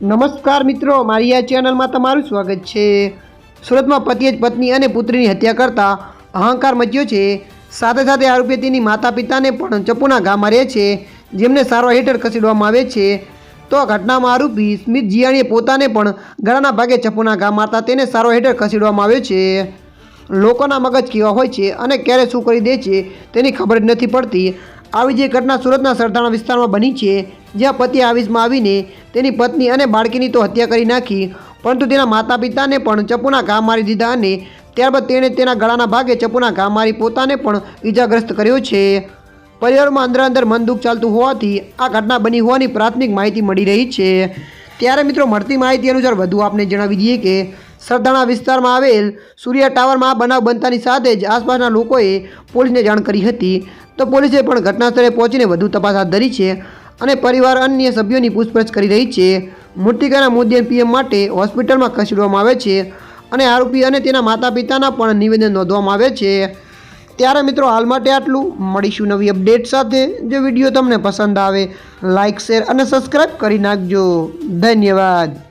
નમસ્કાર મિત્રો, મારી આ ચેનલમાં તમારું સ્વાગત છે। સુરતમાં પતિએ જ પત્ની અને પુત્રીની હત્યા કરતા અહંકાર મચ્યો છે। સાથે સાથે આરોપી તેની માતા પિતાને પણ ચપ્પુના ઘા માર્યા છે, જેમને સારવાર હેઠળ ખસેડવામાં આવે છે। તો આ ઘટનામાં આરોપી સ્મિત જીયાણીએ પોતાને પણ ગળાના ભાગે ચપ્પુના ઘા મારતા તેને સારવાર હેઠળ ખસેડવામાં આવ્યો છે। લોકોના મગજ કેવા હોય છે અને ક્યારે શું કરી દે છે તેની ખબર જ નથી પડતી। આવી જે ઘટના સુરતના સરથાણા વિસ્તારમાં બની છે, જ્યાં પતિએ આવેશમાં આવીને તેની પત્ની અને બાળકીની તો હત્યા કરી નાખી, પરંતુ તેના માતા પિતાને પણ ચપ્પુના ઘા મારી દીધા અને ત્યારબાદ તેણે તેના ગળાના ભાગે ચપ્પુના ઘા મારી પોતાને પણ ઈજાગ્રસ્ત કર્યો છે। પરિવારમાં અંદર મન દુઃખ ચાલતું હોવાથી આ ઘટના બની હોવાની પ્રાથમિક માહિતી મળી રહી છે। ત્યારે મિત્રો, મળતી માહિતી અનુસાર વધુ આપને જણાવી દઈએ કે સરથાણા વિસ્તારમાં આવેલ સૂર્યા ટાવરમાં આ બનાવ બનતાની સાથે જ આસપાસના લોકોએ પોલીસને જાણ કરી હતી। તો પોલીસે પણ ઘટના સ્થળે પહોંચીને વધુ તપાસ હાથ ધરી છે અને પરિવાર અન્ય સભ્યોની પૂછપરછ કરી રહી છે। મૃતકાના મૃતદેહ પીએમ માટે હોસ્પિટલમાં ખસેડવામાં આવે છે અને આરોપી અને તેના માતા પિતાના પણ નિવેદન નોંધવામાં આવે છે। ત્યારે મિત્રો, હાલ માટે આટલું। મળીશું નવી અપડેટ સાથે। જો વિડીયો તમને પસંદ આવે, લાઇક, શેર અને સબસ્ક્રાઈબ કરી નાખજો। ધન્યવાદ।